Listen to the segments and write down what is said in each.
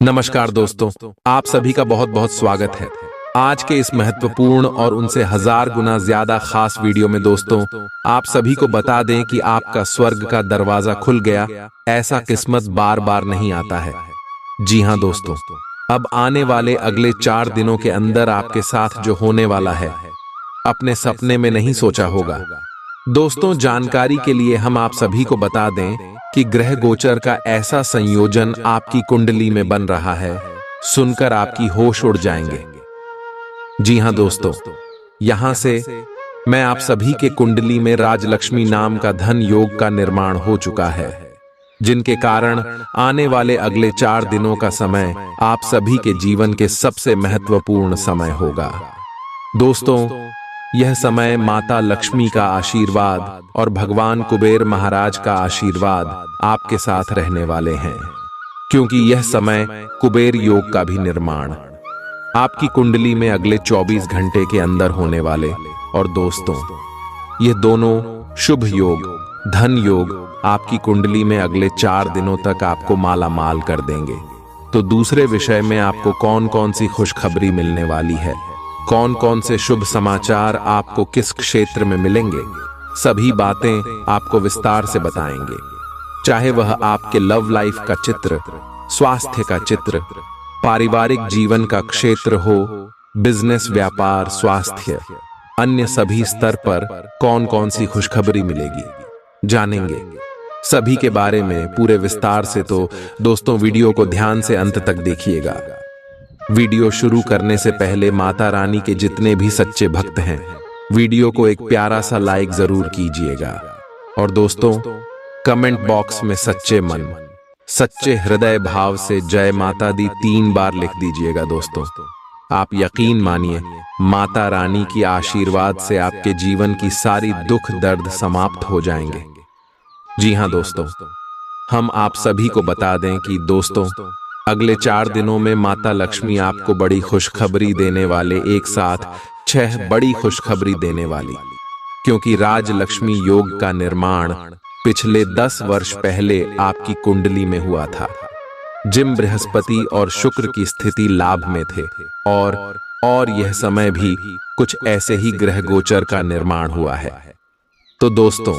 नमस्कार दोस्तों, आप सभी का बहुत बहुत स्वागत है। आज के इस महत्वपूर्ण और उनसे 1000 गुना ज्यादा खास वीडियो में दोस्तों, आप सभी को बता दें कि आपका स्वर्ग का दरवाजा खुल गया। ऐसा किस्मत बार बार नहीं आता है। जी हाँ दोस्तों, अब आने वाले अगले 4 दिनों के अंदर आपके साथ जो होने वाला है, अपने सपने में नहीं सोचा होगा। दोस्तों, जानकारी के लिए हम आप सभी को बता दें कि ग्रह गोचर का ऐसा संयोजन आपकी कुंडली में बन रहा है, सुनकर आपकी होश उड़ जाएंगे। जी हां दोस्तों, यहां से मैं आप सभी के कुंडली में राजलक्ष्मी नाम का धन योग का निर्माण हो चुका है, जिनके कारण आने वाले अगले 4 दिनों का समय आप सभी के जीवन के सबसे महत्वपूर्ण समय होगा। दोस्तों, यह समय माता लक्ष्मी का आशीर्वाद और भगवान कुबेर महाराज का आशीर्वाद आपके साथ रहने वाले हैं, क्योंकि यह समय कुबेर योग का भी निर्माण आपकी कुंडली में अगले 24 घंटे के अंदर होने वाले। और दोस्तों, यह दोनों शुभ योग, धन योग आपकी कुंडली में अगले 4 दिनों तक आपको माला माल कर देंगे। तो दूसरे विषय में आपको कौन कौन सी खुशखबरी मिलने वाली है, कौन कौन से शुभ समाचार आपको किस क्षेत्र में मिलेंगे, सभी बातें आपको विस्तार से बताएंगे। चाहे वह आपके लव लाइफ का चित्र, स्वास्थ्य का चित्र, पारिवारिक जीवन का क्षेत्र हो, बिजनेस, व्यापार, स्वास्थ्य, अन्य सभी स्तर पर कौन कौन सी खुशखबरी मिलेगी, जानेंगे सभी के बारे में पूरे विस्तार से। तो दोस्तों, वीडियो को ध्यान से अंत तक देखिएगा। वीडियो शुरू करने से पहले माता रानी के जितने भी सच्चे भक्त हैं, वीडियो को एक प्यारा सा लाइक जरूर कीजिएगा। और दोस्तों, कमेंट बॉक्स में सच्चे मन, सच्चे हृदय भाव से जय माता दी 3 बार लिख दीजिएगा। दोस्तों, आप यकीन मानिए, माता रानी की आशीर्वाद से आपके जीवन की सारी दुख दर्द समाप्त हो जाएंगे। जी हां दोस्तों, हम आप सभी को बता दें कि दोस्तों, अगले 4 दिनों में माता लक्ष्मी आपको बड़ी खुशखबरी देने वाले, एक साथ 6 बड़ी खुशखबरी देने वाली, क्योंकि राजलक्ष्मी योग का निर्माण पिछले 10 वर्ष पहले आपकी कुंडली में हुआ था, जिम बृहस्पति और शुक्र की स्थिति लाभ में थे। और यह समय भी कुछ ऐसे ही ग्रह गोचर का निर्माण हुआ है। तो दोस्तों,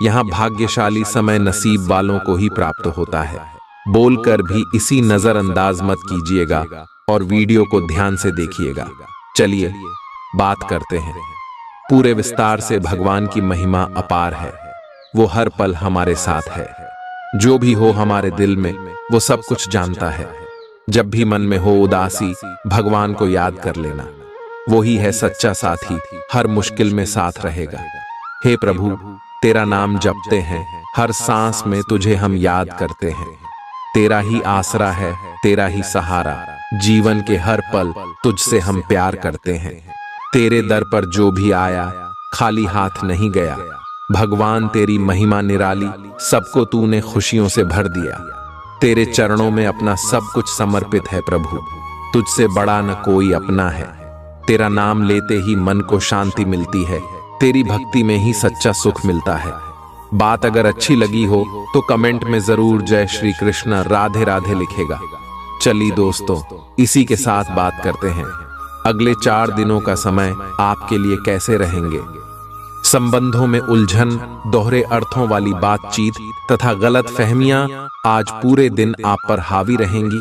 यहां भाग्यशाली समय नसीब वालों को ही प्राप्त होता है। बोलकर भी इसी नजरअंदाज मत कीजिएगा और वीडियो को ध्यान से देखिएगा। चलिए बात करते हैं पूरे विस्तार से। भगवान की महिमा अपार है, वो हर पल हमारे साथ है। जो भी हो हमारे दिल में, वो सब कुछ जानता है। जब भी मन में हो उदासी, भगवान को याद कर लेना, वो ही है सच्चा साथी, हर मुश्किल में साथ रहेगा। हे प्रभु, तेरा नाम जपते हैं, हर सांस में तुझे हम याद करते हैं। तेरा ही आसरा है, तेरा ही सहारा, जीवन के हर पल तुझसे हम प्यार करते हैं। तेरे दर पर जो भी आया, खाली हाथ नहीं गया। भगवान, तेरी महिमा निराली, सबको तूने खुशियों से भर दिया। तेरे चरणों में अपना सब कुछ समर्पित है प्रभु, तुझसे बड़ा न कोई अपना है। तेरा नाम लेते ही मन को शांति मिलती है, तेरी भक्ति में ही सच्चा सुख मिलता है। बात अगर अच्छी लगी हो तो कमेंट में जरूर जय श्री कृष्ण, राधे राधे लिखेगा। चलिए दोस्तों, इसी के साथ बात करते हैं अगले 4 दिनों का समय आपके लिए कैसे रहेंगे। संबंधों में उलझन, दोहरे अर्थों वाली बातचीत तथा गलत फहमियां आज पूरे दिन आप पर हावी रहेंगी,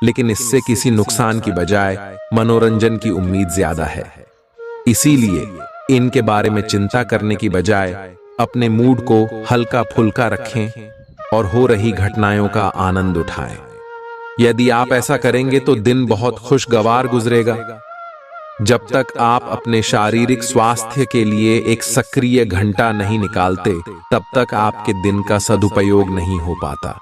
लेकिन इससे किसी नुकसान की बजाय मनोरंजन की उम्मीद ज्यादा है। इसीलिए इनके बारे में चिंता करने की बजाय अपने मूड को हल्का फुल्का रखें और हो रही घटनाओं का आनंद उठाएं। यदि आप ऐसा करेंगे तो दिन बहुत खुशगवार गुजरेगा। जब तक आप अपने शारीरिक स्वास्थ्य के लिए एक सक्रिय घंटा नहीं निकालते, तब तक आपके दिन का सदुपयोग नहीं हो पाता।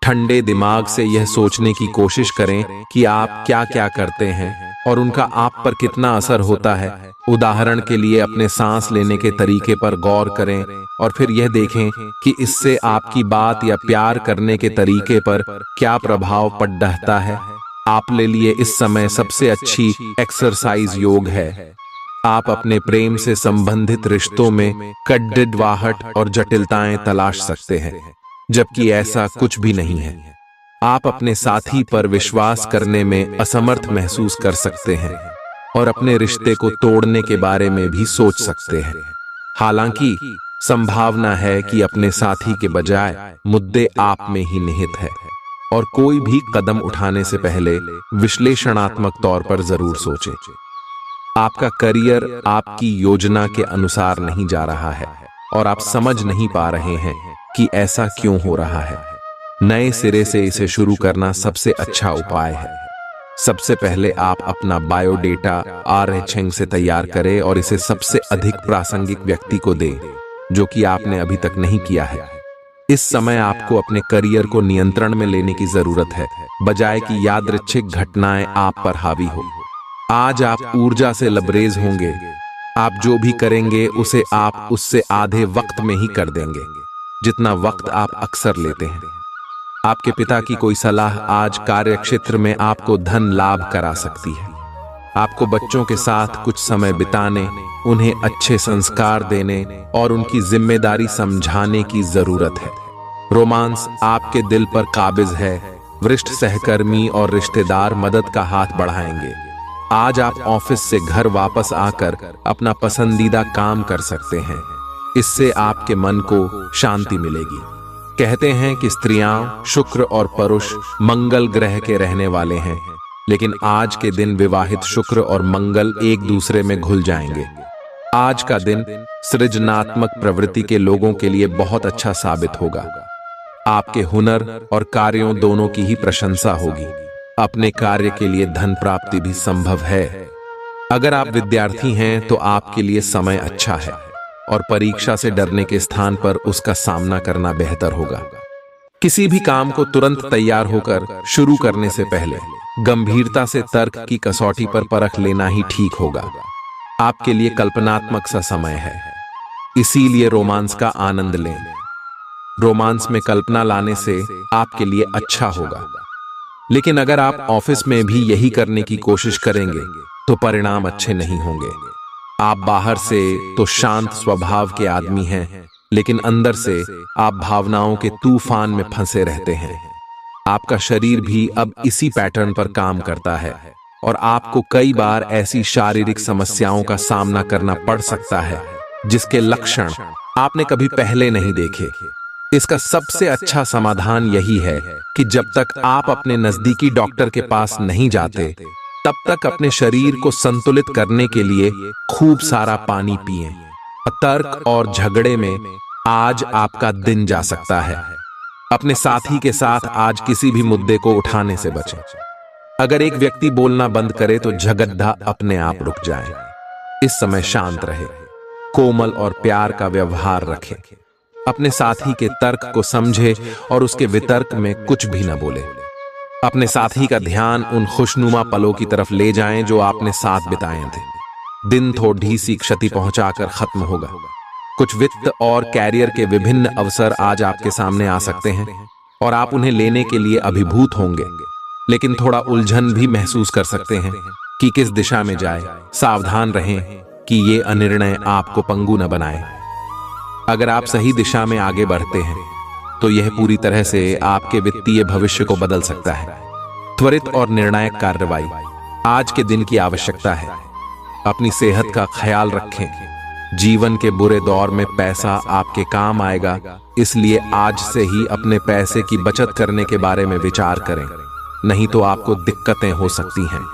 ठंडे दिमाग से यह सोचने की कोशिश करें कि आप क्या क्या करते हैं और उनका आप पर कितना असर होता है। उदाहरण के लिए अपने सांस लेने के तरीके पर गौर करें और फिर यह देखें कि इससे आपकी बात या प्यार करने के तरीके पर क्या प्रभाव पड़ता है। आपके लिए इस समय सबसे अच्छी एक्सरसाइज योग है। आप अपने प्रेम से संबंधित रिश्तों में कड़वाहट और जटिलताएं तलाश सकते हैं, जबकि ऐसा कुछ भी नहीं है। आप अपने साथी पर विश्वास करने में असमर्थ महसूस कर सकते हैं और अपने रिश्ते को तोड़ने के बारे में भी सोच सकते हैं। हालांकि संभावना है कि अपने साथी के बजाय मुद्दे आप में ही निहित है और कोई भी कदम उठाने से पहले विश्लेषणात्मक तौर पर जरूर सोचें। आपका करियर आपकी योजना के अनुसार नहीं जा रहा है और आप समझ नहीं पा रहे हैं कि ऐसा क्यों हो रहा है। नए सिरे से इसे शुरू करना सबसे अच्छा उपाय है। सबसे पहले आप अपना बायोडेटा RH से तैयार करें और इसे सबसे अधिक प्रासंगिक व्यक्ति को दें, जो कि आपने अभी तक नहीं किया है। इस समय आपको अपने करियर को नियंत्रण में लेने की जरूरत है, बजाय कि यादृच्छिक घटनाएं आप पर हावी हो। आज आप ऊर्जा से लबरेज होंगे। आप जो भी करेंगे उसे आप उससे आधे वक्त में ही कर देंगे, जितना वक्त आप अक्सर लेते हैं। आपके पिता की कोई सलाह आज कार्यक्षेत्र में आपको धन लाभ करा सकती है। आपको बच्चों के साथ कुछ समय बिताने, उन्हें अच्छे संस्कार देने और उनकी जिम्मेदारी समझाने की जरूरत है। रोमांस आपके दिल पर काबिज है। वरिष्ठ सहकर्मी और रिश्तेदार मदद का हाथ बढ़ाएंगे। आज आप ऑफिस से घर वापस आकर अपना पसंदीदा काम कर सकते हैं। इससे आपके मन को शांति मिलेगी। कहते हैं कि स्त्रियां, शुक्र और पुरुष मंगल ग्रह के रहने वाले हैं, लेकिन आज के दिन विवाहित शुक्र और मंगल एक दूसरे में घुल जाएंगे। आज का दिन सृजनात्मक प्रवृत्ति के लोगों के लिए बहुत अच्छा साबित होगा। आपके हुनर और कार्यों दोनों की ही प्रशंसा होगी। अपने कार्य के लिए धन प्राप्ति भी संभव है। अगर आप विद्यार्थी हैं तो आपके लिए समय अच्छा है और परीक्षा से डरने के स्थान पर उसका सामना करना बेहतर होगा। किसी भी काम को तुरंत तैयार होकर शुरू करने से पहले गंभीरता से तर्क की कसौटी पर परख लेना ही ठीक होगा। आपके लिए कल्पनात्मक सा समय है, इसीलिए रोमांस का आनंद लें। रोमांस में कल्पना लाने से आपके लिए अच्छा होगा, लेकिन अगर आप ऑफिस में भी यही करने की कोशिश करेंगे तो परिणाम अच्छे नहीं होंगे। आप बाहर से तो शांत स्वभाव के आदमी हैं, लेकिन अंदर से आप भावनाओं के तूफान में फंसे रहते हैं। आपका शरीर भी अब इसी पैटर्न पर काम करता है और आपको कई बार ऐसी शारीरिक समस्याओं का सामना करना पड़ सकता है जिसके लक्षण आपने कभी पहले नहीं देखे। इसका सबसे अच्छा समाधान यही है कि जब तक आप अपने नजदीकी डॉक्टर के पास नहीं जाते, तब तक अपने शरीर को संतुलित करने के लिए खूब सारा पानी पिएं। तर्क और झगड़े में आज आपका दिन जा सकता है। अपने साथी के साथ आज किसी भी मुद्दे को उठाने से बचें। अगर एक व्यक्ति बोलना बंद करे तो झगड़ा अपने आप रुक जाए। इस समय शांत रहे, कोमल और प्यार का व्यवहार रखें। अपने साथी के तर्क को समझे और उसके वितर्क में कुछ भी न बोले। अपने साथी का ध्यान उन खुशनुमा पलों की तरफ ले जाएं जो आपने साथ बिताए थे। दिन थोड़ी सी क्षति पहुंचाकर खत्म होगा। कुछ वित्त और कैरियर के विभिन्न अवसर आज आपके सामने आ सकते हैं और आप उन्हें लेने के लिए अभिभूत होंगे, लेकिन थोड़ा उलझन भी महसूस कर सकते हैं कि किस दिशा में जाए। सावधान रहें कि ये अनिर्णय आपको पंगु न बनाए। अगर आप सही दिशा में आगे बढ़ते हैं तो यह पूरी तरह से आपके वित्तीय भविष्य को बदल सकता है। त्वरित और निर्णायक कार्रवाई आज के दिन की आवश्यकता है। अपनी सेहत का ख्याल रखें। जीवन के बुरे दौर में पैसा आपके काम आएगा, इसलिए आज से ही अपने पैसे की बचत करने के बारे में विचार करें, नहीं तो आपको दिक्कतें हो सकती हैं।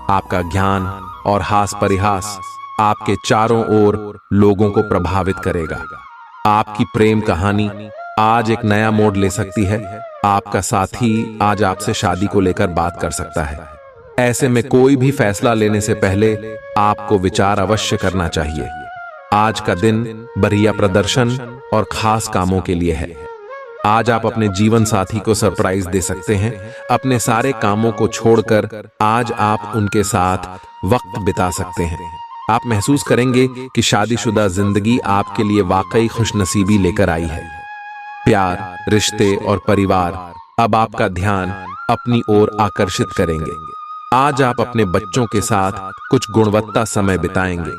आपका ज्ञान और हास परिहास आपके चारों ओर लोगों को प्रभावित करेगा। आपकी प्रेम कहानी आज एक नया मोड़ ले सकती है। आपका साथी आज आपसे शादी को लेकर बात कर सकता है। ऐसे में कोई भी फैसला लेने से पहले आपको विचार अवश्य करना चाहिए। आज का दिन बढ़िया प्रदर्शन और खास कामों के लिए है। आज आप अपने जीवन साथी को सरप्राइज दे सकते हैं। अपने सारे कामों को छोड़कर आज आप उनके साथ वक्त बिता सकते हैं। आप महसूस करेंगे कि शादीशुदा जिंदगी आपके लिए वाकई खुशनसीबी लेकर आई है। प्यार, रिश्ते और परिवार अब आपका ध्यान अपनी ओर आकर्षित करेंगे। आज आप अपने बच्चों के साथ कुछ गुणवत्ता समय बिताएंगे।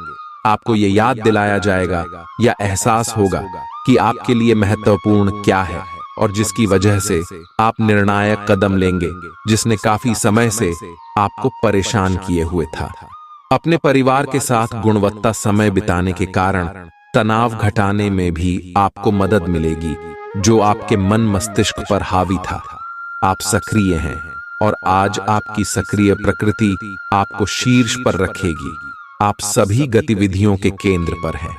आपको ये याद दिलाया जाएगा या एहसास होगा कि आपके लिए महत्वपूर्ण क्या है और जिसकी वजह से आप निर्णायक कदम लेंगे जिसने काफी समय से आपको परेशान किए हुए था। अपने परिवार के साथ गुणवत्ता समय बिताने के कारण तनाव घटाने में भी आपको मदद मिलेगी जो आपके मन मस्तिष्क पर हावी था। आप सक्रिय हैं और आज आपकी सक्रिय प्रकृति आपको शीर्ष पर रखेगी। आप सभी गतिविधियों के केंद्र पर हैं।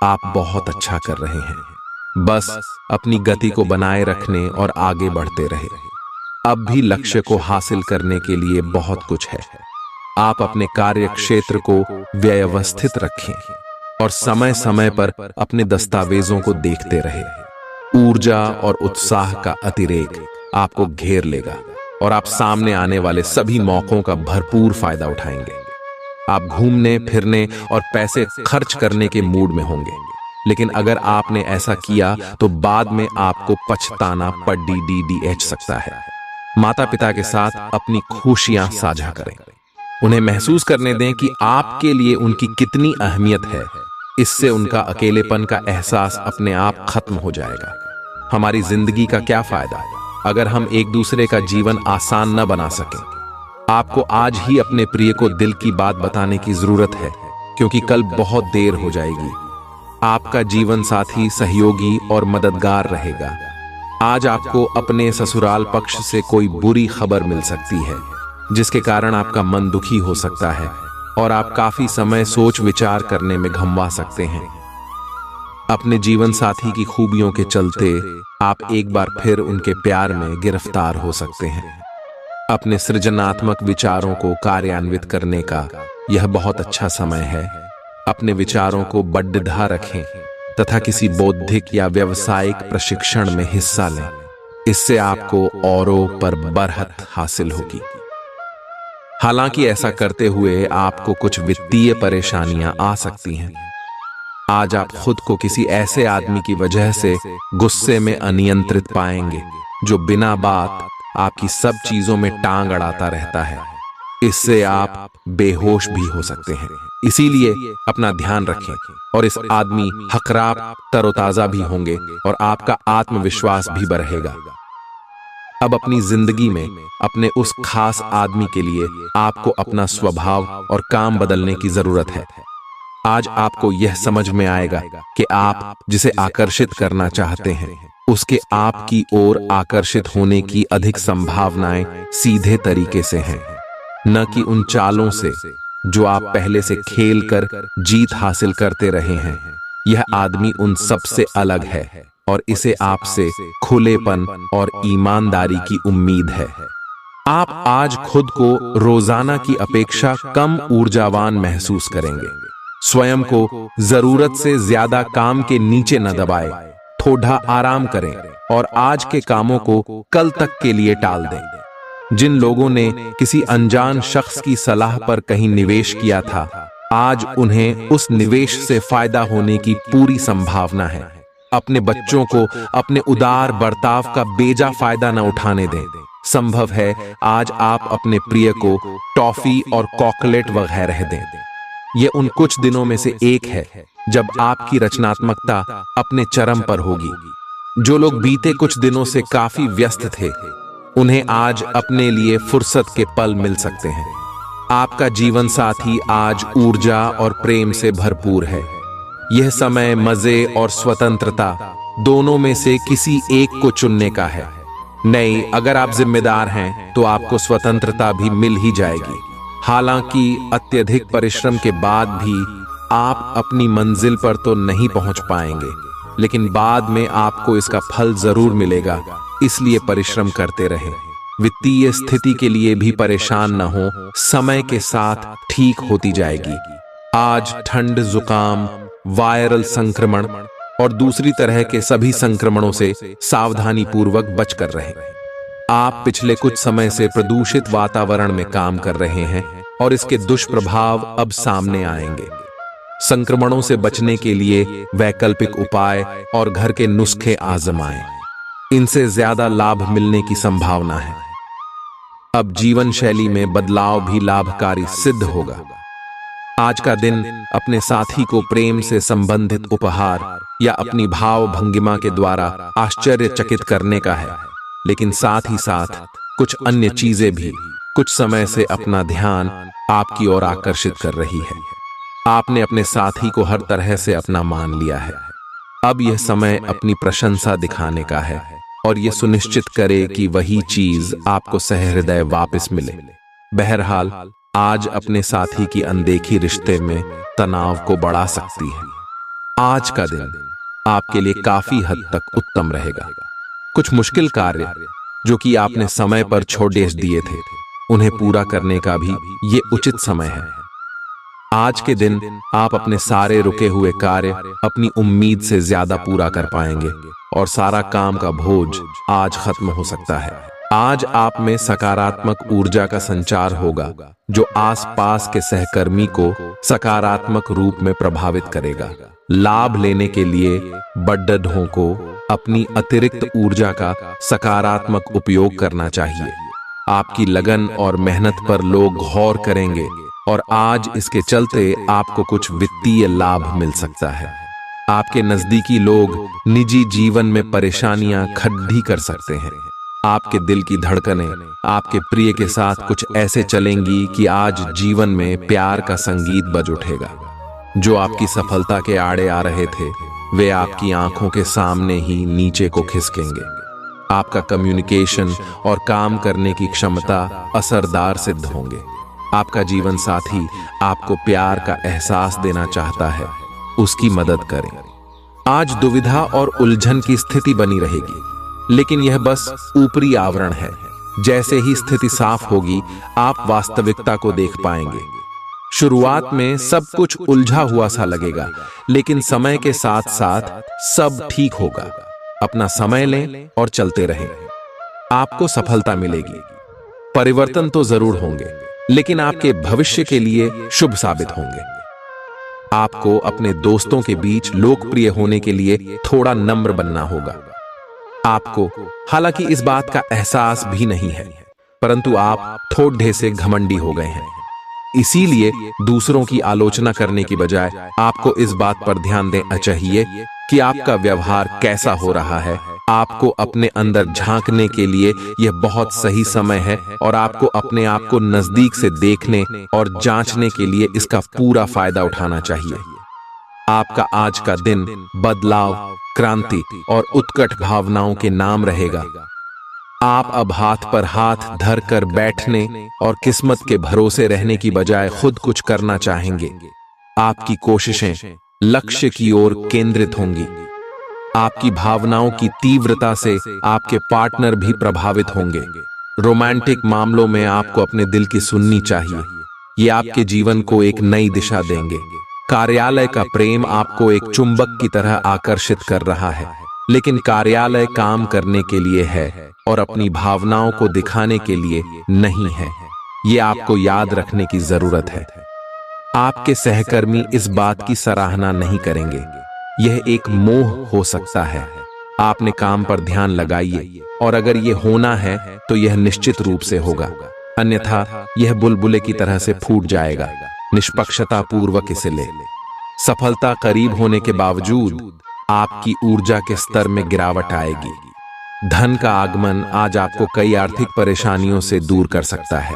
आप बहुत अच्छा कर रहे हैं। बस अपनी गति को बनाए रखने और आगे बढ़ते रहे। अब भी लक्ष्य को हासिल करने के लिए बहुत कुछ है। आप अपने कार्य क्षेत्र को व्यवस्थित रखें और समय समय पर अपने दस्तावेजों को देखते रहे। ऊर्जा और उत्साह का अतिरेक आपको घेर लेगा और आप सामने आने वाले सभी मौकों का भरपूर फायदा उठाएंगे। आप घूमने फिरने और पैसे खर्च करने के मूड में होंगे, लेकिन अगर आपने ऐसा किया तो बाद में आपको पछताना पड़ सकता है। माता पिता के साथ अपनी खुशियां साझा करें। उन्हें महसूस करने दें कि आपके लिए उनकी कितनी अहमियत है। इससे उनका अकेलेपन का एहसास अपने आप खत्म हो जाएगा। हमारी जिंदगी का क्या फायदा अगर हम एक दूसरे का जीवन आसान न बना सकें। आपको आज ही अपने प्रिय को दिल की बात बताने की जरूरत है, क्योंकि कल बहुत देर हो जाएगी। आपका जीवन साथी सहयोगी और मददगार रहेगा। आज आपको अपने ससुराल पक्ष से कोई बुरी खबर मिल सकती है, जिसके कारण आपका मन दुखी हो सकता है और आप काफी समय सोच विचार करने में घमवा सकते हैं। अपने जीवन साथी की खूबियों के चलते आप एक बार फिर उनके प्यार में गिरफ्तार हो सकते हैं। अपने सृजनात्मक विचारों को कार्यान्वित करने का यह बहुत अच्छा समय है। अपने विचारों को बढ़ा रखें तथा किसी बौद्धिक या व्यावसायिक प्रशिक्षण में हिस्सा लें। इससे आपको औरों पर बरहत हासिल होगी। हालांकि ऐसा करते हुए आपको कुछ वित्तीय परेशानियां आ सकती हैं। आज आप खुद को किसी ऐसे आदमी की वजह से गुस्से में अनियंत्रित पाएंगे जो बिना बात आपकी सब चीजों में टांग अड़ाता रहता है। इससे आप बेहोश भी हो सकते हैं। इसीलिए अपना ध्यान रखें और इस आदमी हकराप तरोताजा भी होंगे और आपका आत्मविश्वास भी बढ़ेगा। अब अपनी जिंदगी में अपने उस खास आदमी के लिए आपको अपना स्वभाव और काम बदलने की जरूरत है। आज आपको यह समझ में आएगा कि आप जिसे आकर्षित करना चाहते हैं उसके आपकी ओर आकर्षित होने की अधिक संभावनाएं सीधे तरीके से हैं, न कि उन चालों से जो आप पहले से खेल कर जीत हासिल करते रहे हैं। यह आदमी उन सब से अलग है और इसे आपसे खुलेपन और ईमानदारी की उम्मीद है। आप आज खुद को रोजाना की अपेक्षा कम ऊर्जावान महसूस करेंगे। स्वयं को जरूरत से ज्यादा काम के नीचे न दबाएं, थोड़ा आराम करें और आज के कामों को कल तक के लिए टाल दें। जिन लोगों ने किसी अनजान शख्स की सलाह पर कहीं निवेश किया था, आज उन्हें उस निवेश से फायदा होने की पूरी संभावना है। अपने बच्चों को अपने उदार बर्ताव का बेजा फायदा न उठाने दें। संभव है आज आप अपने प्रिय को टॉफी और चॉकलेट वगैरह दें। ये उन कुछ दिनों में से एक है जब आपकी रचनात्मकता अपने चरम पर होगी। जो लोग बीते कुछ दिनों से काफी व्यस्त थे, उन्हें आज अपने लिए फुर्सत के पल मिल सकते हैं। आपका जीवन साथी आज ऊर्जा और प्रेम से भरपूर है। यह समय मजे और स्वतंत्रता दोनों में से किसी एक को चुनने का है। नहीं, अगर आप जिम्मेदार हैं तो आपको स्वतंत्रता भी मिल ही जाएगी। हालांकि अत्यधिक परिश्रम के बाद भी आप अपनी मंजिल पर तो नहीं पहुंच पाएंगे, लेकिन बाद में आपको इसका फल जरूर मिलेगा। इसलिए परिश्रम करते रहें। वित्तीय स्थिति के लिए भी परेशान न हो, समय के साथ ठीक होती जाएगी। आज ठंड, जुकाम, वायरल संक्रमण और दूसरी तरह के सभी संक्रमणों से सावधानी पूर्वक बचकर रहें। आप पिछले कुछ समय से प्रदूषित वातावरण में काम कर रहे हैं और इसके दुष्प्रभाव अब सामने आएंगे। संक्रमणों से बचने के लिए वैकल्पिक उपाय और घर के नुस्खे आजमाएं। इनसे ज्यादा लाभ मिलने की संभावना है। अब जीवन शैली में बदलाव भी लाभकारी सिद्ध होगा। आज का दिन अपने साथी को प्रेम से संबंधित उपहार या अपनी भाव भंगिमा के द्वारा आश्चर्यचकित करने का है, लेकिन साथ ही साथ कुछ अन्य चीजें भी कुछ समय से अपना ध्यान आपकी ओर आकर्षित कर रही है। आपने अपने साथी को हर तरह से अपना मान लिया है। अब यह समय अपनी प्रशंसा दिखाने का है और यह सुनिश्चित करे कि वही चीज आपको सहृदय वापस मिले। बहरहाल आज अपने साथी की अनदेखी रिश्ते में तनाव को बढ़ा सकती है। आज का दिन आपके लिए काफी हद तक उत्तम रहेगा। कुछ मुश्किल कार्य जो कि आपने समय पर छोड़ दिए थे, उन्हें पूरा करने का भी ये उचित समय है। आज के दिन आप अपने सारे रुके हुए कार्य अपनी उम्मीद से ज्यादा पूरा कर पाएंगे और सारा काम का बोझ आज खत्म हो सकता है। आज आप में सकारात्मक ऊर्जा का संचार होगा जो आसपास के सहकर्मी को सकारात्मक रूप में प्रभावित करेगा। लाभ लेने के लिए बड्ढों को अपनी अतिरिक्त ऊर्जा का सकारात्मक उपयोग करना चाहिए। आपकी लगन और मेहनत पर लोग गौर करेंगे और आज इसके चलते आपको कुछ वित्तीय लाभ मिल सकता है। आपके नजदीकी लोग निजी जीवन में परेशानियां खड़ी कर सकते हैं। आपके दिल की धड़कनें आपके प्रिय के साथ कुछ ऐसे चलेंगी कि आज जीवन में प्यार का संगीत बज उठेगा। जो आपकी सफलता के आड़े आ रहे थे, वे आपकी आंखों के सामने ही नीचे को खिसकेंगे। आपका कम्युनिकेशन और काम करने की क्षमता असरदार सिद्ध होंगे। आपका जीवन साथी आपको प्यार का एहसास देना चाहता है, उसकी मदद करें। आज दुविधा और उलझन की स्थिति बनी रहेगी, लेकिन यह बस ऊपरी आवरण है। जैसे ही स्थिति साफ होगी, आप वास्तविकता को देख पाएंगे। शुरुआत में सब कुछ उलझा हुआ सा लगेगा, लेकिन समय के साथ साथ सब ठीक होगा। अपना समय लें और चलते रहें। आपको सफलता मिलेगी। परिवर्तन तो जरूर होंगे, लेकिन आपके भविष्य के लिए शुभ साबित होंगे। आपको अपने दोस्तों के बीच लोकप्रिय होने के लिए थोड़ा नम्र बनना होगा। आपको हालांकि इस बात का एहसास भी नहीं है, परंतु आप थोड़े से घमंडी हो गए हैं। इसीलिए दूसरों की आलोचना करने की बजाय आपको इस बात पर ध्यान देना चाहिए कि आपका व्यवहार कैसा हो रहा है। आपको अपने अंदर झांकने के लिए यह बहुत सही समय है और आपको अपने आप को नजदीक से देखने और जांचने के लिए इसका पूरा फायदा उठाना चाहिए। आपका आज का दिन बदलाव, क्रांति और उत्कट भावनाओं के नाम रहेगा। आप अब हाथ पर हाथ धर कर बैठने और किस्मत के भरोसे रहने की बजाय खुद कुछ करना चाहेंगे। आपकी कोशिशें लक्ष्य की ओर केंद्रित होंगी। आपकी भावनाओं की तीव्रता से आपके पार्टनर भी प्रभावित होंगे। रोमांटिक मामलों में आपको अपने दिल की सुननी चाहिए। ये आपके जीवन को एक नई दिशा देंगे। कार्यालय का प्रेम आपको एक चुंबक की तरह आकर्षित कर रहा है, लेकिन कार्यालय काम करने के लिए है और अपनी भावनाओं को दिखाने के लिए नहीं है। ये आपको याद रखने की जरूरत है। आपके सहकर्मी इस बात की सराहना नहीं करेंगे। यह एक मोह हो सकता है। आपने काम पर ध्यान लगाइए और अगर यह होना है तो यह निश्चित रूप से होगा, अन्यथा यह बुलबुले की तरह से फूट जाएगा। निष्पक्षता पूर्वक इसे ले। सफलता करीब होने के बावजूद आपकी ऊर्जा के स्तर में गिरावट आएगी। धन का आगमन आज आपको कई आर्थिक परेशानियों से दूर कर सकता है।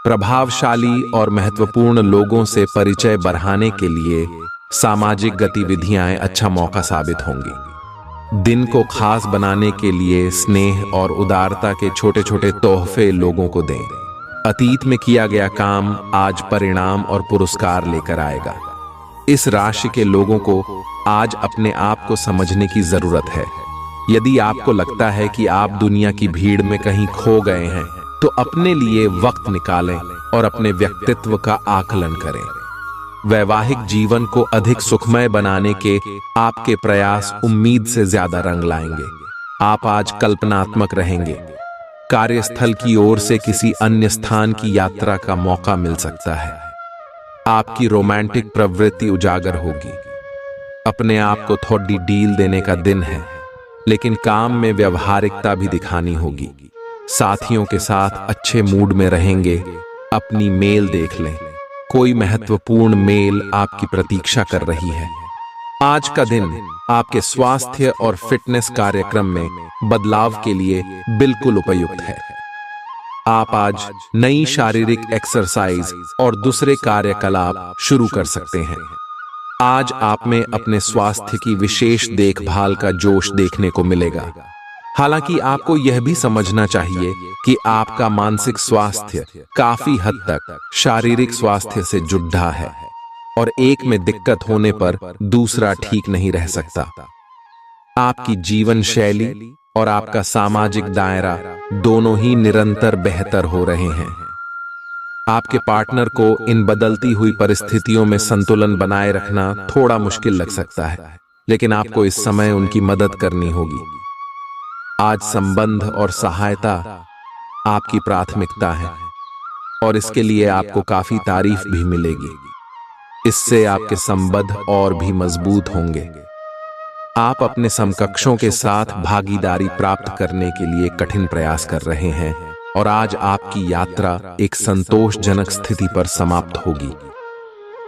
प्रभावशाली और महत्वपूर्ण लोगों से परिचय बढ़ाने के लिए सामाजिक गतिविधियां अच्छा मौका साबित होंगी। दिन को खास बनाने के लिए स्नेह और उदारता के छोटे छोटे तोहफे लोगों को दें। अतीत में किया गया काम आज परिणाम और पुरस्कार लेकर आएगा। इस राशि के लोगों को आज अपने आप को समझने की जरूरत है। यदि आपको लगता है कि आप दुनिया की भीड़ में कहीं खो गए हैं, तो अपने लिए वक्त निकालें और अपने व्यक्तित्व का आकलन करें। वैवाहिक जीवन को अधिक सुखमय बनाने के आपके प्रयास उम्मीद से ज्यादा रंग लाएंगे। आप आज कल्पनात्मक रहेंगे। कार्यस्थल की ओर से किसी अन्य स्थान की यात्रा का मौका मिल सकता है। आपकी रोमांटिक प्रवृत्ति उजागर होगी। अपने आप को थोड़ी डील देने का दिन है, लेकिन काम में व्यवहारिकता भी दिखानी होगी। साथियों के साथ अच्छे मूड में रहेंगे। अपनी मेल देख लें। कोई महत्वपूर्ण मेल आपकी प्रतीक्षा कर रही है। आज का दिन आपके स्वास्थ्य और फिटनेस कार्यक्रम में बदलाव के लिए बिल्कुल उपयुक्त है। आप आज नई शारीरिक एक्सरसाइज और दूसरे कार्यकलाप शुरू कर सकते हैं। आज आप में अपने स्वास्थ्य की विशेष देखभाल का जोश देखने को मिलेगा। हालांकि आपको यह भी समझना चाहिए कि आपका मानसिक स्वास्थ्य काफी हद तक शारीरिक स्वास्थ्य से जुड़ा है और एक में दिक्कत होने पर दूसरा ठीक नहीं रह सकता। आपकी जीवन शैली और आपका सामाजिक दायरा दोनों ही निरंतर बेहतर हो रहे हैं। आपके पार्टनर को इन बदलती हुई परिस्थितियों में संतुलन बनाए रखना थोड़ा मुश्किल लग सकता है, लेकिन आपको इस समय उनकी मदद करनी होगी। आज संबंध और सहायता आपकी प्राथमिकता है और इसके लिए आपको काफी तारीफ भी मिलेगी। इससे आपके संबंध और भी मजबूत होंगे। आप अपने समकक्षों के साथ भागीदारी प्राप्त करने के लिए कठिन प्रयास कर रहे हैं और आज आपकी यात्रा एक संतोषजनक स्थिति पर समाप्त होगी।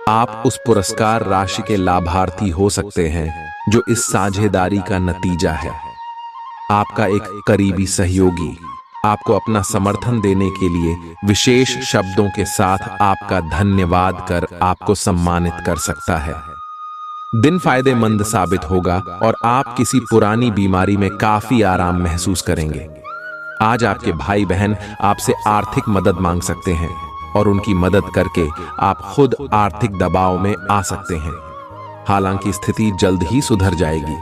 आप उस पुरस्कार राशि के लाभार्थी हो सकते हैं जो इस साझेदारी का नतीजा है। आपका एक करीबी सहयोगी आपको अपना समर्थन देने के लिए विशेष शब्दों के साथ आपका धन्यवाद कर आपको सम्मानित कर सकता है। दिन फायदेमंद साबित होगा और आप किसी पुरानी बीमारी में काफी आराम महसूस करेंगे। आज आपके भाई बहन आपसे आर्थिक मदद मांग सकते हैं और उनकी मदद करके आप खुद आर्थिक दबाव में आ सकते हैं। हालांकि स्थिति जल्द ही सुधर जाएगी।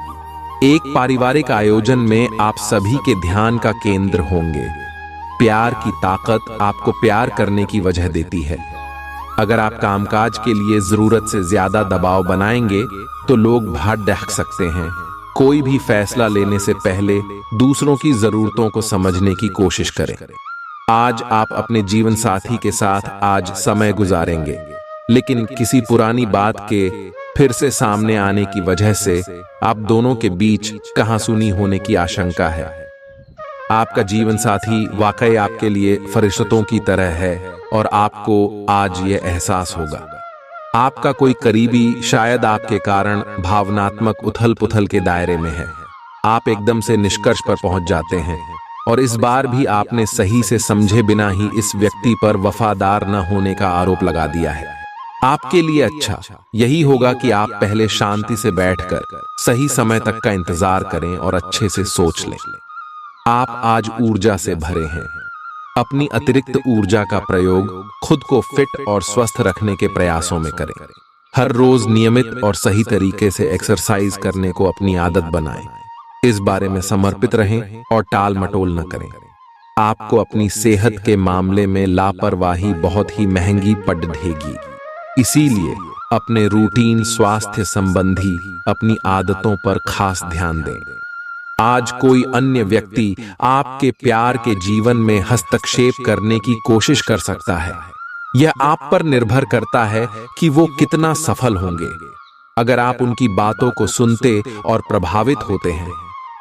एक पारिवारिक आयोजन में आप सभी के ध्यान का केंद्र होंगे। प्यार की ताकत आपको प्यार करने की वजह देती है। अगर आप कामकाज के लिए जरूरत से ज्यादा दबाव बनाएंगे तो लोग भड़क सकते हैं। कोई भी फैसला लेने से पहले दूसरों की जरूरतों को समझने की कोशिश करें। आज आप अपने जीवन साथी के साथ आज समय गुजारेंगे, लेकिन किसी पुरानी बात के फिर से सामने आने की वजह से आप दोनों के बीच कहासुनी होने की आशंका है। आपका जीवन साथी वाकई आपके लिए फरिश्तों की तरह है और आपको आज यह एहसास होगा। आपका कोई करीबी शायद आपके कारण भावनात्मक उथल-पुथल के दायरे में है। आप एकदम से निष्कर्ष पर पहुंच जाते हैं और इस बार भी आपने सही से समझे बिना ही इस व्यक्ति पर वफादार न होने का आरोप लगा दिया है। आपके लिए अच्छा यही होगा कि आप पहले शांति से बैठकर सही समय तक का इंतजार करें और अच्छे से सोच लें। आप आज ऊर्जा से भरे हैं। अपनी अतिरिक्त ऊर्जा का प्रयोग खुद को फिट और स्वस्थ रखने के प्रयासों में करें। हर रोज नियमित और सही तरीके से एक्सरसाइज करने को अपनी आदत बनाएं। इस बारे में समर्पित रहें और टाल मटोल न करें। आपको अपनी सेहत के मामले में लापरवाही बहुत ही महंगी पड़ेगी। इसीलिए अपने रूटीन स्वास्थ्य संबंधी अपनी आदतों पर खास ध्यान दें। आज कोई अन्य व्यक्ति आपके प्यार के जीवन में हस्तक्षेप करने की कोशिश कर सकता है। यह आप पर निर्भर करता है कि वो कितना सफल होंगे। अगर आप उनकी बातों को सुनते और प्रभावित होते हैं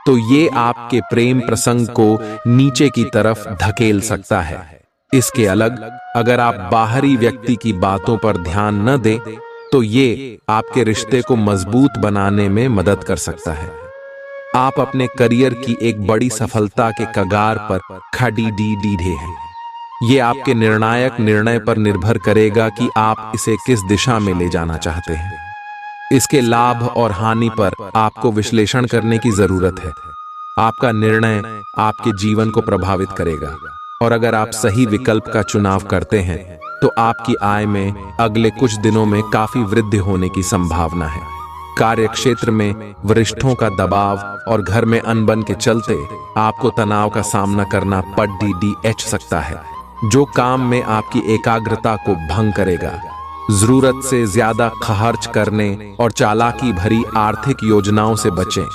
तो ये आपके प्रेम प्रसंग को नीचे की तरफ धकेल सकता है। इसके अलग अगर आप बाहरी व्यक्ति की बातों पर ध्यान न दें तो ये आपके रिश्ते को मजबूत बनाने में मदद कर सकता है। आप अपने करियर की एक बड़ी सफलता के कगार पर खड़ी हैं। ये आपके निर्णायक निर्णय पर निर्भर करेगा कि आप इसे किस दिशा में ले जाना चाहते हैं। इसके लाभ और हानि पर आपको विश्लेषण करने की जरूरत है। आपका निर्णय आपके जीवन को प्रभावित करेगा और अगर आप सही विकल्प का चुनाव करते हैं तो आपकी आय में अगले कुछ दिनों में काफी वृद्धि होने की संभावना है। कार्य क्षेत्र में वरिष्ठों का दबाव और घर में अनबन के चलते आपको तनाव का सामना करना पड़ सकता है, जो काम में आपकी एकाग्रता को भंग करेगा। जरूरत से ज्यादा खर्च करने और चालाकी भरी आर्थिक योजनाओं से बचें।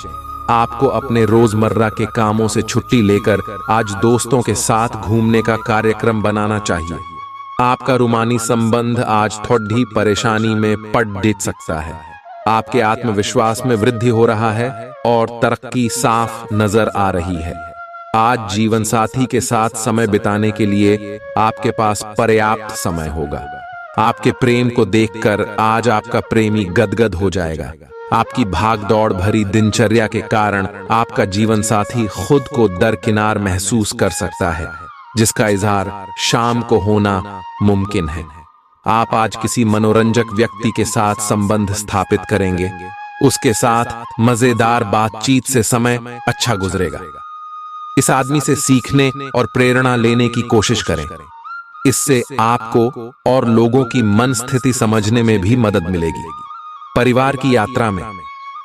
आपको अपने रोजमर्रा के कामों से छुट्टी लेकर आज दोस्तों के साथ घूमने का कार्यक्रम बनाना चाहिए। आपका रूमानी संबंध आज थोड़ी परेशानी में पड़ सकता है। आपके आत्मविश्वास में वृद्धि हो रहा है और तरक्की साफ नजर आ रही है। आज जीवन साथी के साथ समय बिताने के लिए आपके पास पर्याप्त समय होगा। आपके प्रेम को देखकर आज आपका प्रेमी गदगद हो जाएगा। आपकी भागदौड़ भरी दिनचर्या के कारण आपका जीवन साथी खुद को दरकिनार महसूस कर सकता है, जिसका इजहार शाम को होना मुमकिन है। आप आज किसी मनोरंजक व्यक्ति के साथ संबंध स्थापित करेंगे। उसके साथ मजेदार बातचीत से समय अच्छा गुजरेगा। इस आदमी से सीखने और प्रेरणा लेने की कोशिश करें। इससे आपको और लोगों की मन स्थिति समझने में भी मदद मिलेगी। परिवार की यात्रा में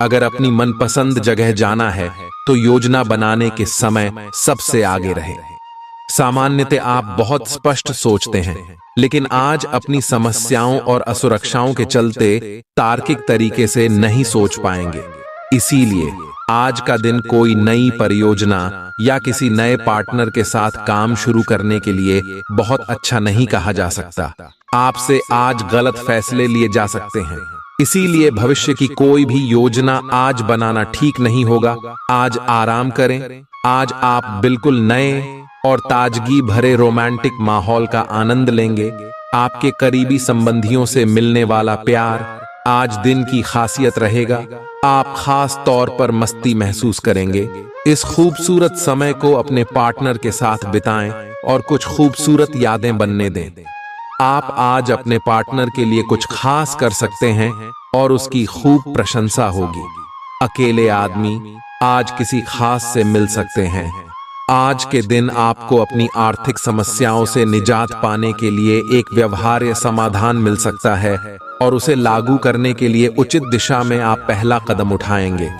अगर अपनी मनपसंद जगह जाना है तो योजना बनाने के समय सबसे आगे रहे। सामान्यतः आप बहुत स्पष्ट सोचते हैं, लेकिन आज अपनी समस्याओं और असुरक्षाओं के चलते तार्किक तरीके से नहीं सोच पाएंगे। इसीलिए आज का दिन कोई नई परियोजना या किसी नए पार्टनर के साथ काम शुरू करने के लिए बहुत अच्छा नहीं कहा जा सकता। आपसे आज गलत फैसले लिए जा सकते हैं, इसीलिए भविष्य की कोई भी योजना आज बनाना ठीक नहीं होगा। आज आराम करें। आज आप बिल्कुल नए और ताजगी भरे रोमांटिक माहौल का आनंद लेंगे। आपके करीबी संबंधियों से मिलने वाला प्यार आज दिन की खासियत रहेगा। आप खास तौर पर मस्ती महसूस करेंगे। इस खूबसूरत समय को अपने पार्टनर के साथ बिताएं और कुछ खूबसूरत यादें बनने दें। आप आज अपने पार्टनर के लिए कुछ खास कर सकते हैं और उसकी खूब प्रशंसा होगी। अकेले आदमी आज किसी खास से मिल सकते हैं। आज के दिन आपको अपनी आर्थिक समस्याओं से निजात पाने के लिए एक व्यवहार्य समाधान मिल सकता है और उसे लागू करने के लिए उचित दिशा में आप पहला कदम उठाएंगे।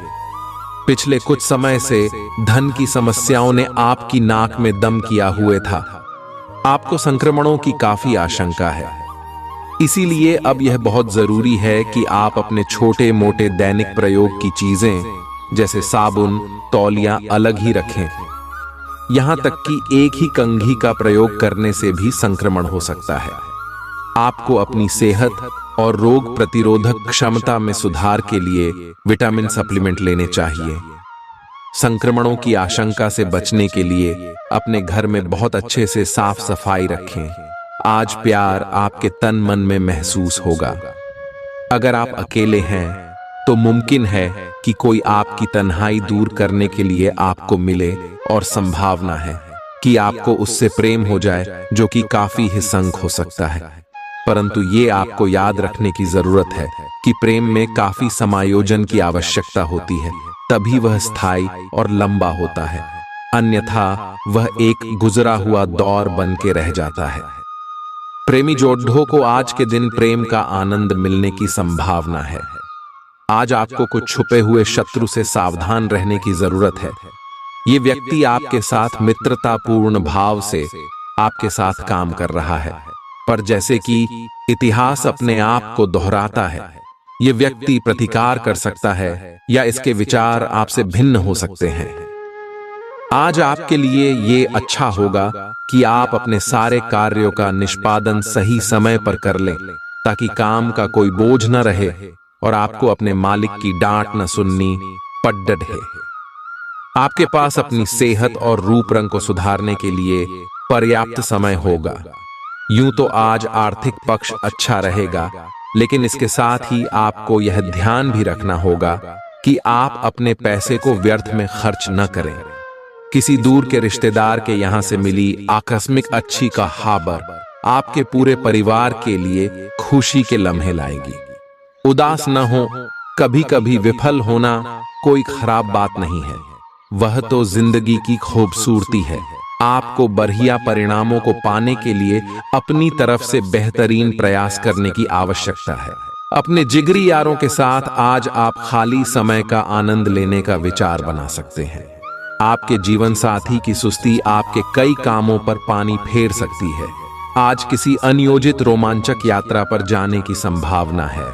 पिछले कुछ समय से धन की समस्याओं ने आपकी नाक में दम किया हुए था। आपको संक्रमणों की काफी आशंका है, इसीलिए अब यह बहुत जरूरी है कि आप अपने छोटे मोटे दैनिक प्रयोग की चीजें जैसे साबुन, तौलिया अलग ही रखें। यहां तक कि एक ही कंघी का प्रयोग करने से भी संक्रमण हो सकता है। आपको अपनी सेहत और रोग प्रतिरोधक क्षमता में सुधार के लिए विटामिन सप्लीमेंट लेने चाहिए। संक्रमणों की आशंका से बचने के लिए अपने घर में बहुत अच्छे से साफ सफाई रखें। आज प्यार आपके तन मन में महसूस होगा। अगर आप अकेले हैं तो मुमकिन है कि कोई आपकी तन्हाई दूर करने के लिए आपको मिले और संभावना है कि आपको उससे प्रेम हो जाए, जो कि काफी हिंसक हो सकता है। परंतु ये आपको याद रखने की जरूरत है कि प्रेम में काफी समायोजन की आवश्यकता होती है, तभी वह स्थायी और लंबा होता है। अन्यथा वह एक गुजरा हुआ दौर बन के रह जाता है। प्रेमी जोड़ों को आज के दिन प्रेम का आनंद मिलने की संभावना है। आज आपको कुछ छुपे हुए शत्रु से सावधान रहने की जरूरत है। ये व्यक्ति आपके साथ मित्रतापूर्ण भाव से आपके साथ काम कर रहा है, पर जैसे कि इतिहास अपने आप को दोहराता है, ये व्यक्ति प्रतिकार कर सकता है या इसके विचार आपसे भिन्न हो सकते हैं। आज आपके लिए ये अच्छा होगा कि आप अपने सारे कार्यों का निष्पादन सही समय पर कर लें, ताकि काम का कोई बोझ न रहे और आपको अपने मालिक की डांट न सुननी पड़ है। आपके पास अपनी सेहत और रूप रंग को सुधारने के लिए पर्याप्त समय होगा। यूं तो आज आर्थिक पक्ष अच्छा रहेगा, लेकिन इसके साथ ही आपको यह ध्यान भी रखना होगा कि आप अपने पैसे को व्यर्थ में खर्च न करें। किसी दूर के रिश्तेदार के यहां से मिली आकस्मिक अच्छी का खबर आपके पूरे परिवार के लिए खुशी के लम्हे लाएगी। उदास न हो, कभी कभी विफल होना कोई खराब बात नहीं है, वह तो जिंदगी की खूबसूरती है। आपको बढ़िया परिणामों को पाने के लिए अपनी तरफ से बेहतरीन प्रयास करने की आवश्यकता है। अपने जिगरी यारों के साथ आज आप खाली समय का आनंद लेने का विचार बना सकते हैं। आपके जीवन साथी की सुस्ती आपके कई कामों पर पानी फेर सकती है। आज किसी अनियोजित रोमांचक यात्रा पर जाने की संभावना है।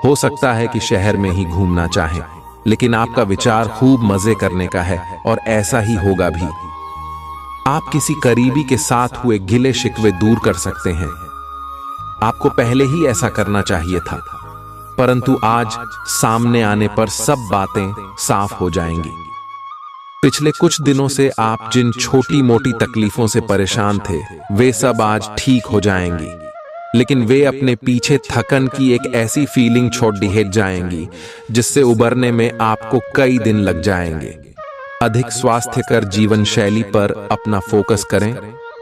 हो सकता है कि शहर में ही घूमना चाहें, लेकिन आपका विचार खूब मजे करने का है और ऐसा ही होगा भी। आप किसी करीबी के साथ हुए गिले शिकवे दूर कर सकते हैं। आपको पहले ही ऐसा करना चाहिए था, परंतु आज सामने आने पर सब बातें साफ हो जाएंगी। पिछले कुछ दिनों से आप जिन छोटी मोटी तकलीफों से परेशान थे, वे सब आज ठीक हो जाएंगी। लेकिन वे अपने पीछे थकन की एक ऐसी फीलिंग छोड़ दिए जाएंगी जिससे उबरने में आपको कई दिन लग जाएंगे। अधिक स्वास्थ्यकर जीवन शैली पर अपना फोकस करें,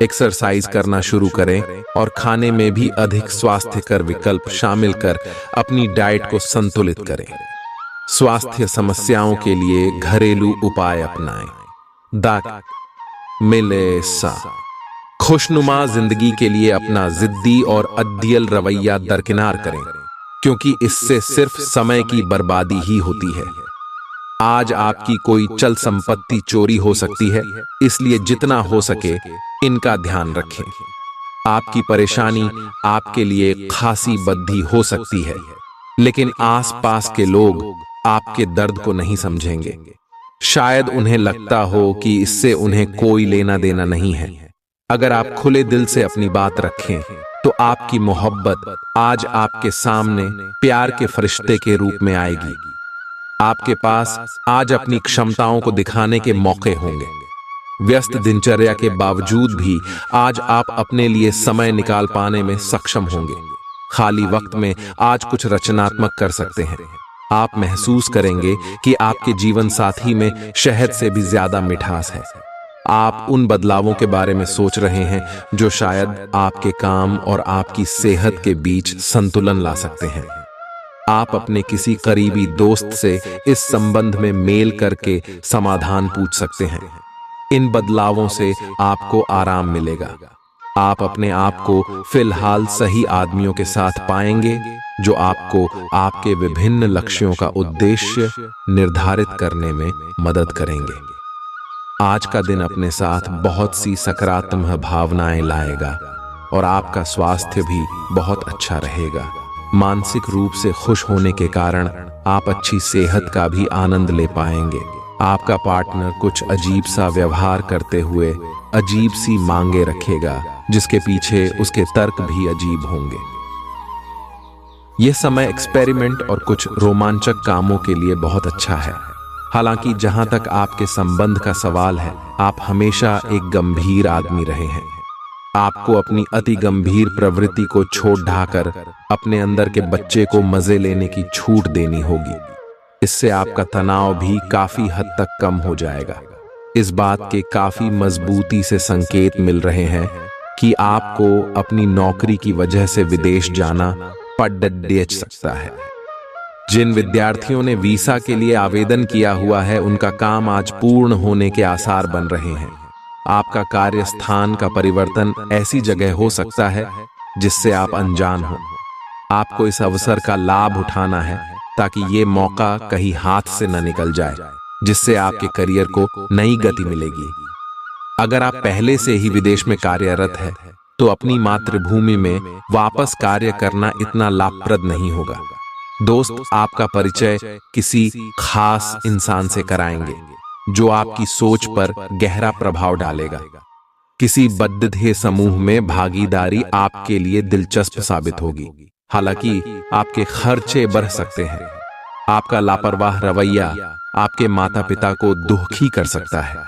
एक्सरसाइज करना शुरू करें और खाने में भी अधिक स्वास्थ्यकर विकल्प शामिल कर अपनी डाइट को संतुलित करें। स्वास्थ्य समस्याओं के लिए घरेलू उपाय अपनाएं। दाक मिले सा खुशनुमा जिंदगी के लिए अपना जिद्दी और अद्दियल रवैया दरकिनार करें, क्योंकि इससे सिर्फ समय की बर्बादी ही होती है। आज आपकी कोई चल संपत्ति चोरी हो सकती है, इसलिए जितना हो सके इनका ध्यान रखें। आपकी परेशानी आपके लिए खासी बद्धी हो सकती है, लेकिन आसपास के लोग आपके दर्द को नहीं समझेंगे। शायद उन्हें लगता हो कि इससे उन्हें कोई लेना देना नहीं है। अगर आप खुले दिल से अपनी बात रखें तो आपकी मोहब्बत आज आपके सामने प्यार के फरिश्ते के रूप में आएगी। आपके पास आज अपनी क्षमताओं को दिखाने के मौके होंगे। व्यस्त दिनचर्या के बावजूद भी आज आप अपने लिए समय निकाल पाने में सक्षम होंगे। खाली वक्त में आज कुछ रचनात्मक कर सकते हैं। आप महसूस करेंगे कि आपके जीवन साथी में शहद से भी ज्यादा मिठास है। आप उन बदलावों के बारे में सोच रहे हैं जो शायद आपके काम और आपकी सेहत के बीच संतुलन ला सकते हैं। आप अपने किसी करीबी दोस्त से इस संबंध में मेल करके समाधान पूछ सकते हैं। इन बदलावों से आपको आराम मिलेगा। आप अपने आप को फिलहाल सही आदमियों के साथ पाएंगे जो आपको आपके विभिन्न लक्ष्यों का उद्देश्य निर्धारित करने में मदद करेंगे। आज का दिन अपने साथ बहुत सी सकारात्मक भावनाएं लाएगा और आपका स्वास्थ्य भी बहुत अच्छा रहेगा। मानसिक रूप से खुश होने के कारण आप अच्छी सेहत का भी आनंद ले पाएंगे। आपका पार्टनर कुछ अजीब सा व्यवहार करते हुए अजीब सी मांगे रखेगा, जिसके पीछे उसके तर्क भी अजीब होंगे। यह समय एक्सपेरिमेंट और कुछ रोमांचक कामों के लिए बहुत अच्छा है। हालांकि जहां तक आपके संबंध का सवाल है, आप हमेशा एक गंभीर आदमी रहे हैं। आपको अपनी अति गंभीर प्रवृत्ति को छोड़ ढाकर अपने अंदर के बच्चे को मजे लेने की छूट देनी होगी। इससे आपका तनाव भी काफी हद तक कम हो जाएगा। इस बात के काफी मजबूती से संकेत मिल रहे हैं कि आपको अपनी नौकरी की वजह से विदेश जाना पड़ सकता है। जिन विद्यार्थियों ने वीसा के लिए आवेदन किया हुआ है, उनका काम आज पूर्ण होने के आसार बन रहे हैं। आपका कार्य स्थान का परिवर्तन ऐसी जगह हो सकता है जिससे आप अनजान हो। आपको इस अवसर का लाभ उठाना है ताकि ये मौका कहीं हाथ से न निकल जाए, जिससे आपके करियर को नई गति मिलेगी। अगर आप पहले से ही विदेश में कार्यरत है तो अपनी मातृभूमि में वापस कार्य करना इतना लाभप्रद नहीं होगा। दोस्त आपका परिचय किसी खास इंसान से कराएंगे जो आपकी सोच पर गहरा प्रभाव डालेगा। किसी बद्ध समूह में भागीदारी आपके लिए दिलचस्प साबित होगी। हालांकि आपके खर्चे बढ़ सकते हैं। आपका लापरवाह रवैया आपके माता पिता को दुखी कर सकता है।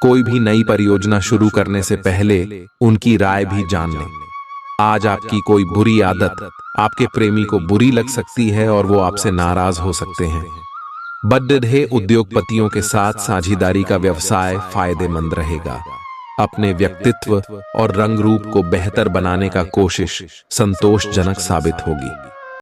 कोई भी नई परियोजना शुरू करने से पहले उनकी राय भी जान लें। आज आपकी कोई बुरी आदत आपके प्रेमी को बुरी लग सकती है और वो आपसे नाराज हो सकते हैं। बद्ध उद्योगपतियों के साथ साझेदारी का व्यवसाय फायदेमंद रहेगा। अपने व्यक्तित्व और रंग रूप को बेहतर बनाने का कोशिश संतोषजनक साबित होगी।